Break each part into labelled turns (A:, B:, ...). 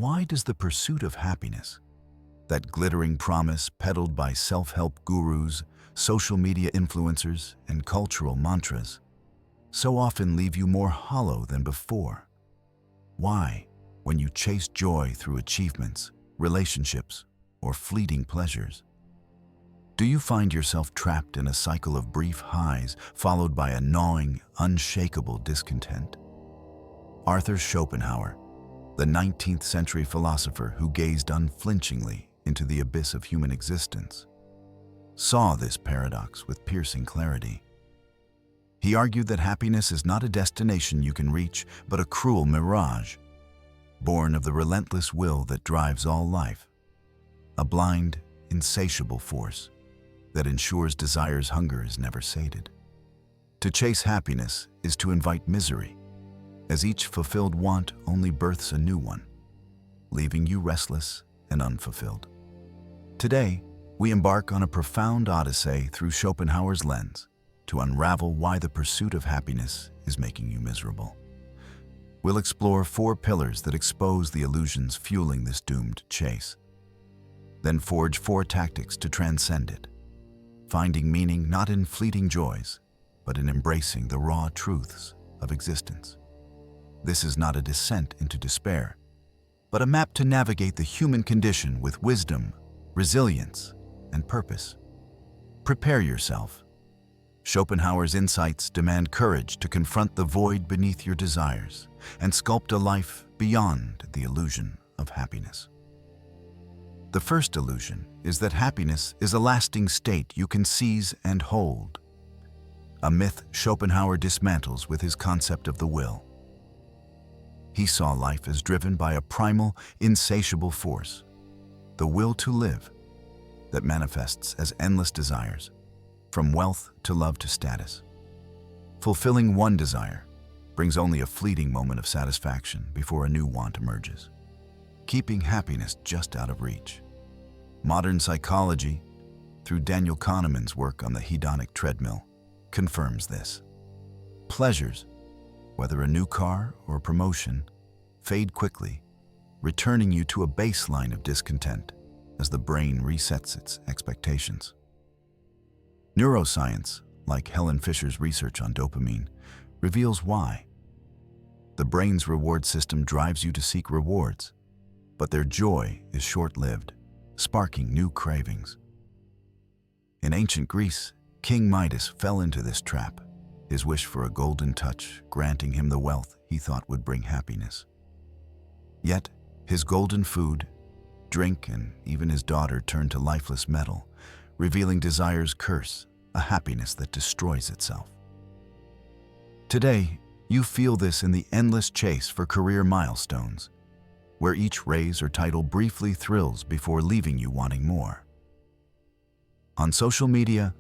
A: why does the pursuit of happiness, that glittering promise peddled by self-help gurus, social media influencers, and cultural mantras, so often leave you more hollow than before? Why, when you chase joy through achievements, relationships, or fleeting pleasures, do you find yourself trapped in a cycle of brief highs followed by a gnawing, unshakable discontent? Arthur Schopenhauer, the 19th century philosopher who gazed unflinchingly into the abyss of human existence, saw this paradox with piercing clarity. He argued that happiness is not a destination you can reach, but a cruel mirage, born of the relentless will that drives all life, a blind, insatiable force that ensures desire's hunger is never sated. To chase happiness is to invite misery, as each fulfilled want only births a new one, leaving you restless and unfulfilled. Today, we embark on a profound odyssey through Schopenhauer's lens to unravel why the pursuit of happiness is making you miserable. We'll explore 4 pillars that expose the illusions fueling this doomed chase, then forge 4 tactics to transcend it, finding meaning not in fleeting joys, but in embracing the raw truths of existence. This is not a descent into despair, but a map to navigate the human condition with wisdom, resilience, and purpose. Prepare yourself. Schopenhauer's insights demand courage to confront the void beneath your desires and sculpt a life beyond the illusion of happiness. The first illusion is that happiness is a lasting state you can seize and hold, a myth Schopenhauer dismantles with his concept of the will. He saw life as driven by a primal, insatiable force, the will to live, that manifests as endless desires, from wealth to love to status. Fulfilling one desire brings only a fleeting moment of satisfaction before a new want emerges, keeping happiness just out of reach. Modern psychology, through Daniel Kahneman's work on the hedonic treadmill, confirms this. Pleasures, whether a new car or a promotion, fade quickly, returning you to a baseline of discontent as the brain resets its expectations. Neuroscience, like Helen Fisher's research on dopamine, reveals why. The brain's reward system drives you to seek rewards, but their joy is short-lived, sparking new cravings. In ancient Greece, King Midas fell into this trap, his wish for a golden touch granting him the wealth he thought would bring happiness. Yet, his golden food, drink, and even his daughter turned to lifeless metal, revealing desire's curse, a happiness that destroys itself. Today, you feel this in the endless chase for career milestones, where each raise or title briefly thrills before leaving you wanting more. On social media,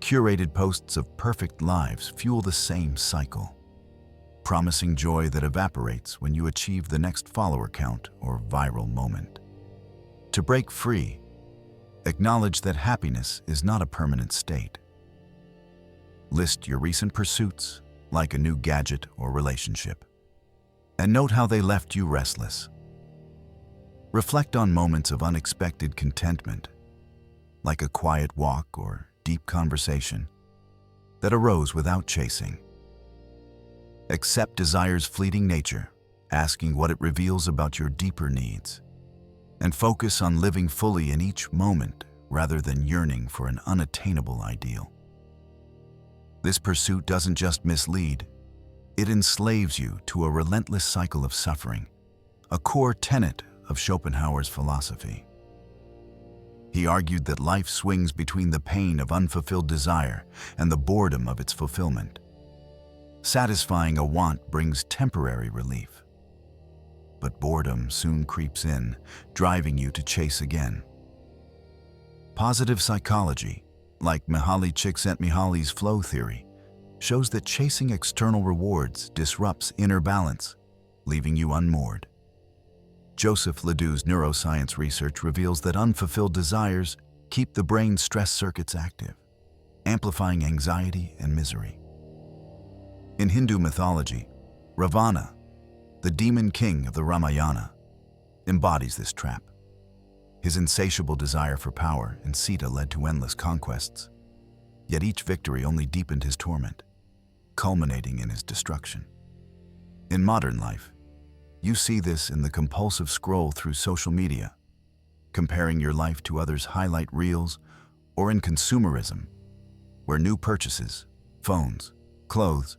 A: curated posts of perfect lives fuel the same cycle, promising joy that evaporates when you achieve the next follower count or viral moment. To break free, acknowledge that happiness is not a permanent state. List your recent pursuits, like a new gadget or relationship, and note how they left you restless. Reflect on moments of unexpected contentment, like a quiet walk or deep conversation, that arose without chasing. Accept desire's fleeting nature, asking what it reveals about your deeper needs, and focus on living fully in each moment rather than yearning for an unattainable ideal. This pursuit doesn't just mislead, it enslaves you to a relentless cycle of suffering, a core tenet of Schopenhauer's philosophy. He argued that life swings between the pain of unfulfilled desire and the boredom of its fulfillment. Satisfying a want brings temporary relief, but boredom soon creeps in, driving you to chase again. Positive psychology, like Mihaly Csikszentmihalyi's flow theory, shows that chasing external rewards disrupts inner balance, leaving you unmoored. Joseph Ledoux's neuroscience research reveals that unfulfilled desires keep the brain's stress circuits active, amplifying anxiety and misery. In Hindu mythology, Ravana, the demon king of the Ramayana, embodies this trap. His insatiable desire for power and Sita led to endless conquests, yet each victory only deepened his torment, culminating in his destruction. In modern life, you see this in the compulsive scroll through social media, comparing your life to others' highlight reels, or in consumerism, where new purchases, phones, clothes,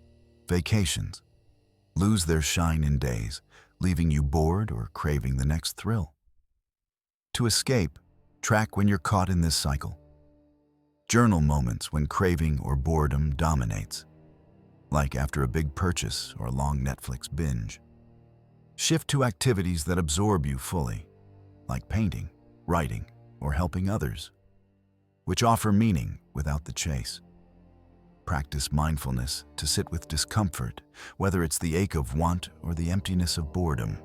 A: vacations, lose their shine in days, leaving you bored or craving the next thrill. To escape, track when you're caught in this cycle. Journal moments when craving or boredom dominates, like after a big purchase or a long Netflix binge. Shift to activities that absorb you fully, like painting, writing, or helping others, which offer meaning without the chase. Practice mindfulness to sit with discomfort, whether it's the ache of want or the emptiness of boredom.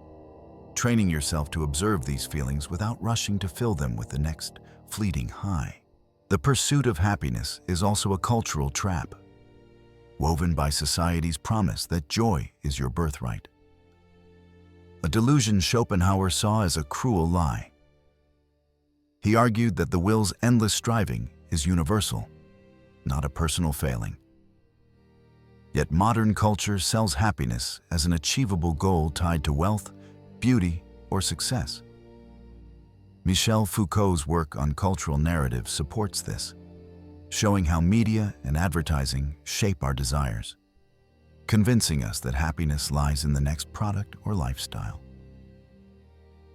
A: Training yourself to observe these feelings without rushing to fill them with the next fleeting high. The pursuit of happiness is also a cultural trap, woven by society's promise that joy is your birthright. A delusion Schopenhauer saw as a cruel lie. He argued that the will's endless striving is universal, not a personal failing. Yet modern culture sells happiness as an achievable goal tied to wealth, beauty, or success. Michel Foucault's work on cultural narrative supports this, showing how media and advertising shape our desires, convincing us that happiness lies in the next product or lifestyle.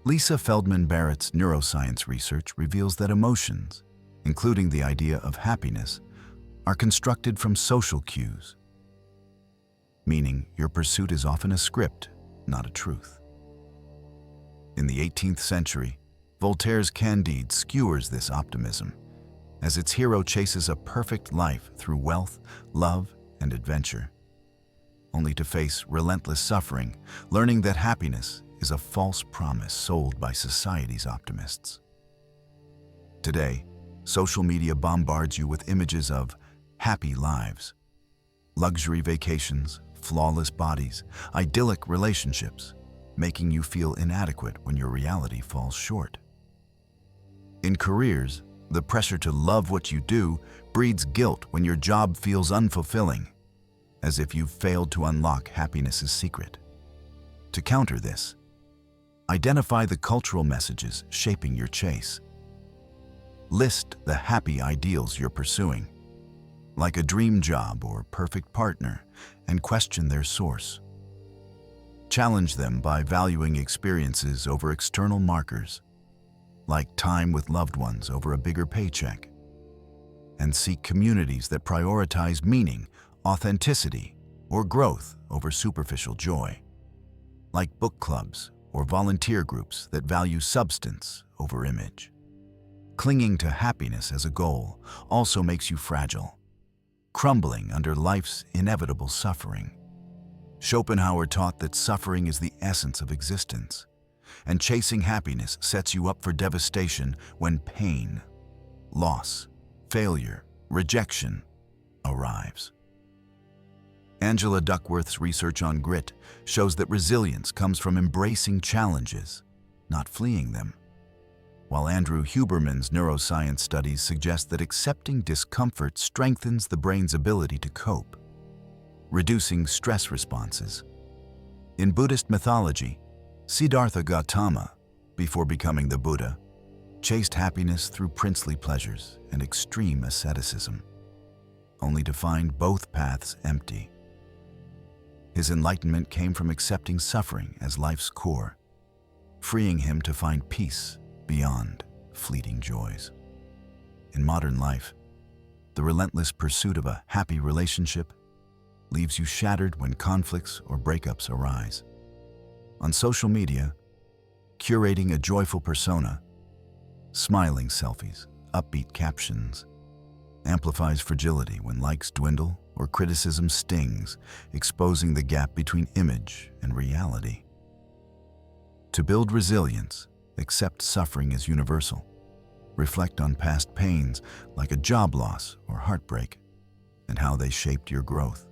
A: Lisa Feldman Barrett's neuroscience research reveals that emotions, including the idea of happiness, are constructed from social cues, meaning your pursuit is often a script, not a truth. In the 18th century, Voltaire's Candide skewers this optimism, as its hero chases a perfect life through wealth, love, and adventure, only to face relentless suffering, learning that happiness is a false promise sold by society's optimists. Today, social media bombards you with images of happy lives, luxury vacations, flawless bodies, idyllic relationships, making you feel inadequate when your reality falls short. In careers, the pressure to love what you do breeds guilt when your job feels unfulfilling, as if you've failed to unlock happiness's secret. To counter this, identify the cultural messages shaping your chase. List the happy ideals you're pursuing, like a dream job or perfect partner, and question their source. Challenge them by valuing experiences over external markers, like time with loved ones over a bigger paycheck. And seek communities that prioritize meaning, authenticity, or growth over superficial joy, like book clubs or volunteer groups that value substance over image. Clinging to happiness as a goal also makes you fragile, crumbling under life's inevitable suffering. Schopenhauer taught that suffering is the essence of existence, and chasing happiness sets you up for devastation when pain, loss, failure, rejection arrives. Angela Duckworth's research on grit shows that resilience comes from embracing challenges, not fleeing them, while Andrew Huberman's neuroscience studies suggest that accepting discomfort strengthens the brain's ability to cope, reducing stress responses. In Buddhist mythology, Siddhartha Gautama, before becoming the Buddha, chased happiness through princely pleasures and extreme asceticism, only to find both paths empty. His enlightenment came from accepting suffering as life's core, freeing him to find peace beyond fleeting joys. In modern life, the relentless pursuit of a happy relationship leaves you shattered when conflicts or breakups arise. On social media, curating a joyful persona, smiling selfies, upbeat captions, amplifies fragility when likes dwindle or criticism stings, exposing the gap between image and reality. To build resilience, accept suffering as universal. Reflect on past pains like a job loss or heartbreak and how they shaped your growth.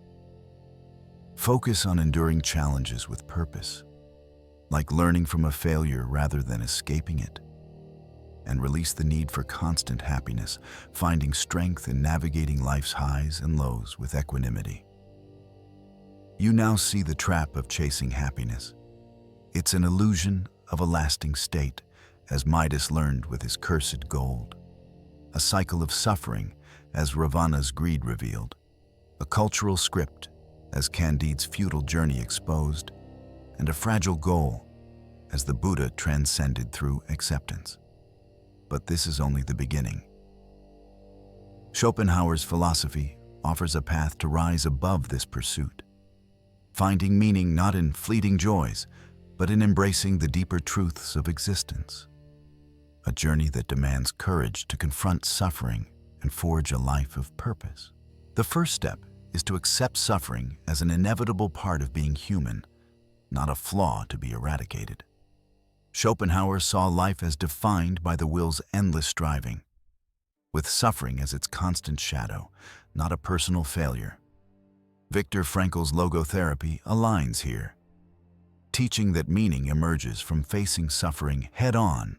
A: Focus on enduring challenges with purpose, like learning from a failure rather than escaping it, and release the need for constant happiness, finding strength in navigating life's highs and lows with equanimity. You now see the trap of chasing happiness. It's an illusion of a lasting state, as Midas learned with his cursed gold. A cycle of suffering, as Ravana's greed revealed. A cultural script, as Candide's futile journey exposed. And a fragile goal, as the Buddha transcended through acceptance. But this is only the beginning. Schopenhauer's philosophy offers a path to rise above this pursuit, finding meaning not in fleeting joys, but in embracing the deeper truths of existence. A journey that demands courage to confront suffering and forge a life of purpose. The first step is to accept suffering as an inevitable part of being human, not a flaw to be eradicated. Schopenhauer saw life as defined by the will's endless striving, with suffering as its constant shadow, not a personal failure. Viktor Frankl's logotherapy aligns here, teaching that meaning emerges from facing suffering head-on,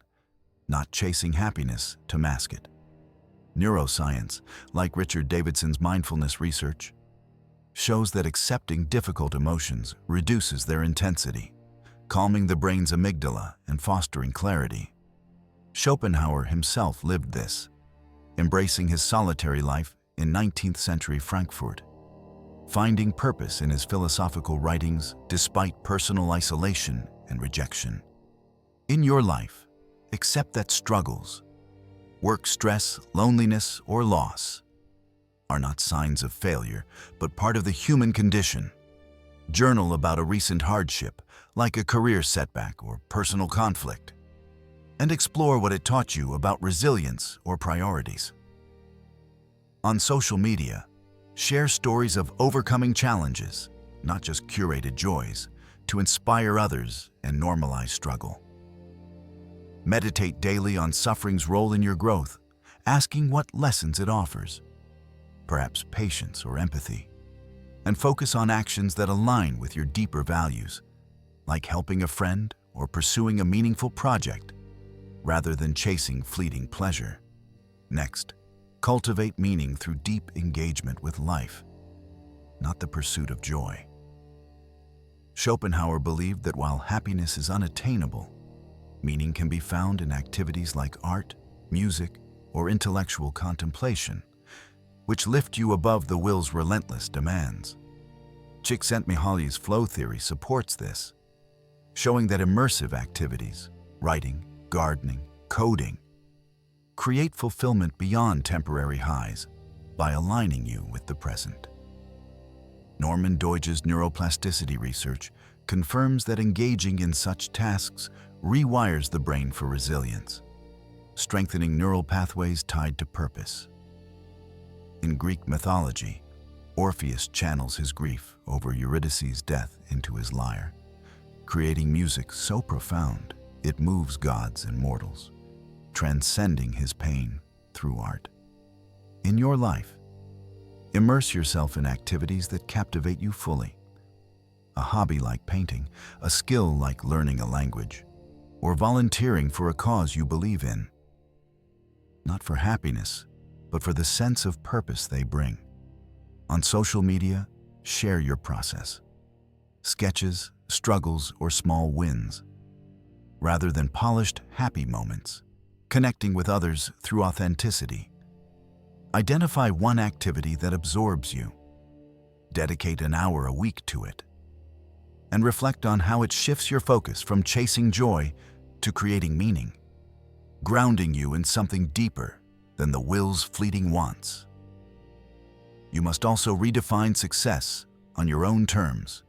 A: not chasing happiness to mask it. Neuroscience, like Richard Davidson's mindfulness research, shows that accepting difficult emotions reduces their intensity, calming the brain's amygdala and fostering clarity. Schopenhauer himself lived this, embracing his solitary life in 19th century Frankfurt, finding purpose in his philosophical writings despite personal isolation and rejection. In your life, accept that struggles, work stress, loneliness, or loss are not signs of failure, but part of the human condition. Journal about a recent hardship, like a career setback or personal conflict, and explore what it taught you about resilience or priorities. On social media, share stories of overcoming challenges, not just curated joys, to inspire others and normalize struggle. Meditate daily on suffering's role in your growth, asking what lessons it offers, perhaps patience or empathy, and focus on actions that align with your deeper values, like helping a friend or pursuing a meaningful project, rather than chasing fleeting pleasure. Next, cultivate meaning through deep engagement with life, not the pursuit of joy. Schopenhauer believed that while happiness is unattainable, meaning can be found in activities like art, music, or intellectual contemplation, which lift you above the will's relentless demands. Csikszentmihalyi's flow theory supports this, showing that immersive activities, writing, gardening, coding, create fulfillment beyond temporary highs by aligning you with the present. Norman Doidge's neuroplasticity research confirms that engaging in such tasks rewires the brain for resilience, strengthening neural pathways tied to purpose. In Greek mythology, Orpheus channels his grief over Eurydice's death into his lyre, creating music so profound it moves gods and mortals, transcending his pain through art. In your life, immerse yourself in activities that captivate you fully. A hobby like painting, a skill like learning a language, or volunteering for a cause you believe in. Not for happiness, but for the sense of purpose they bring. On social media, share your process. Sketches, struggles, or small wins, rather than polished, happy moments. Connecting with others through authenticity. Identify one activity that absorbs you. Dedicate an hour a week to it. And reflect on how it shifts your focus from chasing joy to creating meaning, grounding you in something deeper than the will's fleeting wants. You must also redefine success on your own terms,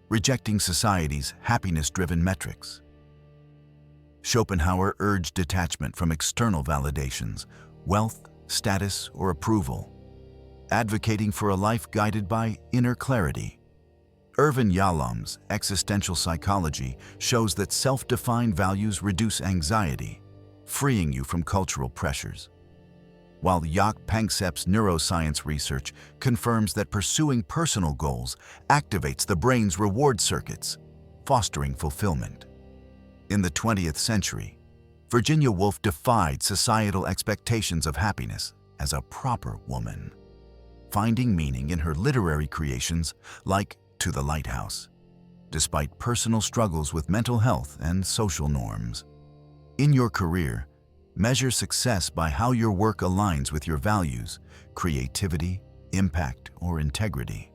A: rejecting society's happiness-driven metrics. Schopenhauer urged detachment from external validations, wealth, status, or approval, advocating for a life guided by inner clarity. Irvin Yalom's existential psychology shows that self-defined values reduce anxiety, freeing you from cultural pressures, while Jaak Panksepp's neuroscience research confirms that pursuing personal goals activates the brain's reward circuits, fostering fulfillment. In the 20th century, Virginia Woolf defied societal expectations of happiness as a proper woman, finding meaning in her literary creations like To the Lighthouse, despite personal struggles with mental health and social norms. In your career, measure success by how your work aligns with your values, creativity, impact, or integrity,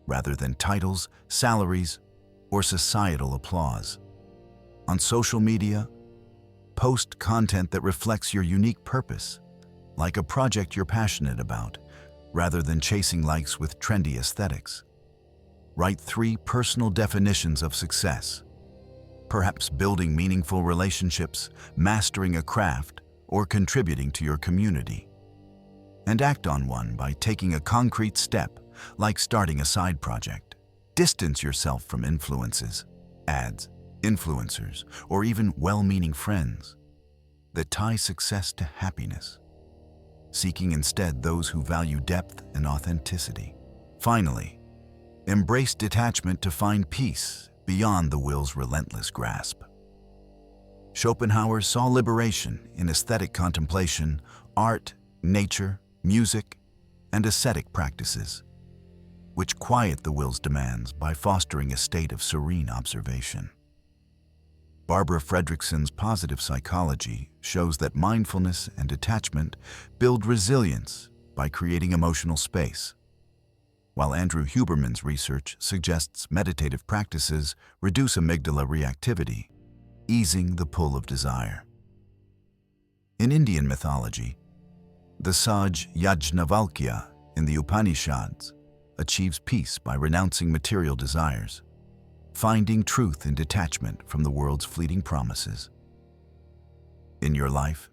A: rather than titles, salaries, or societal applause. On social media, post content that reflects your unique purpose, like a project you're passionate about, rather than chasing likes with trendy aesthetics. Write 3 personal definitions of success, perhaps building meaningful relationships, mastering a craft, or contributing to your community. And act on one by taking a concrete step, like starting a side project. Distance yourself from influences, ads, influencers, or even well-meaning friends that tie success to happiness, seeking instead those who value depth and authenticity. Finally, embrace detachment to find peace beyond the will's relentless grasp. Schopenhauer saw liberation in aesthetic contemplation, art, nature, music, and ascetic practices, which quiet the will's demands by fostering a state of serene observation. Barbara Fredrickson's positive psychology shows that mindfulness and detachment build resilience by creating emotional space, while Andrew Huberman's research suggests meditative practices reduce amygdala reactivity, easing the pull of desire. In Indian mythology, the sage Yajnavalkya in the Upanishads achieves peace by renouncing material desires, finding truth in detachment from the world's fleeting promises. In your life,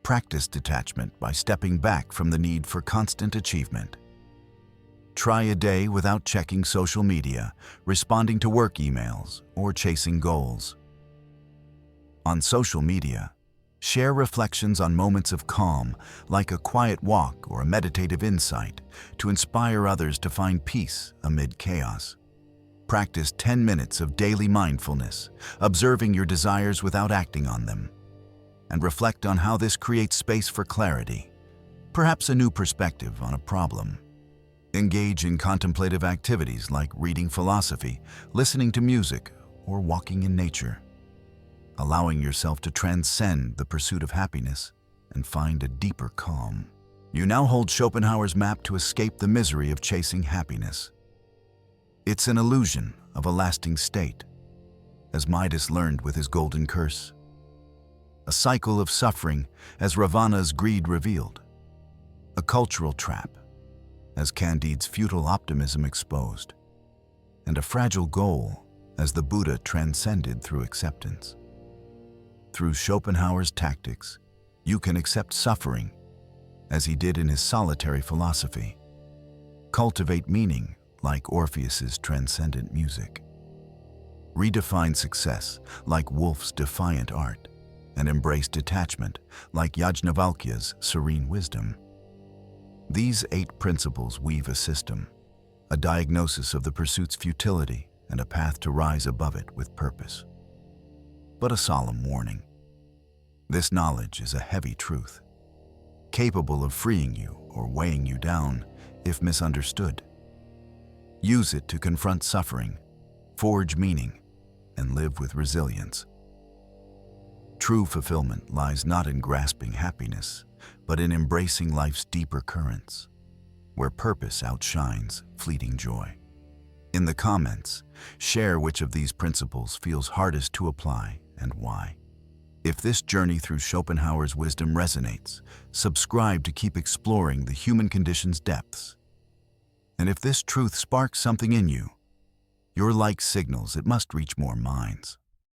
A: practice detachment by stepping back from the need for constant achievement. Try a day without checking social media, responding to work emails, or chasing goals. On social media, share reflections on moments of calm, like a quiet walk or a meditative insight, to inspire others to find peace amid chaos. Practice 10 minutes of daily mindfulness, observing your desires without acting on them, and reflect on how this creates space for clarity, perhaps a new perspective on a problem. Engage in contemplative activities like reading philosophy, listening to music, or walking in nature, allowing yourself to transcend the pursuit of happiness and find a deeper calm. You now hold Schopenhauer's map to escape the misery of chasing happiness. It's an illusion of a lasting state, as Midas learned with his golden curse. A cycle of suffering, as Ravana's greed revealed. A cultural trap, as Candide's futile optimism exposed. And a fragile goal, as the Buddha transcended through acceptance. Through Schopenhauer's tactics, you can accept suffering, as he did in his solitary philosophy. Cultivate meaning, like Orpheus's transcendent music. Redefine success, like Woolf's defiant art, and embrace detachment, like Yajnavalkya's serene wisdom. These 8 principles weave a system, a diagnosis of the pursuit's futility and a path to rise above it with purpose. But a solemn warning. This knowledge is a heavy truth, capable of freeing you or weighing you down if misunderstood. Use it to confront suffering, forge meaning, and live with resilience. True fulfillment lies not in grasping happiness, but in embracing life's deeper currents, where purpose outshines fleeting joy. In the comments, share which of these principles feels hardest to apply and why. If this journey through Schopenhauer's wisdom resonates, subscribe to keep exploring the human condition's depths. And if this truth sparks something in you, your like signals it must reach more minds.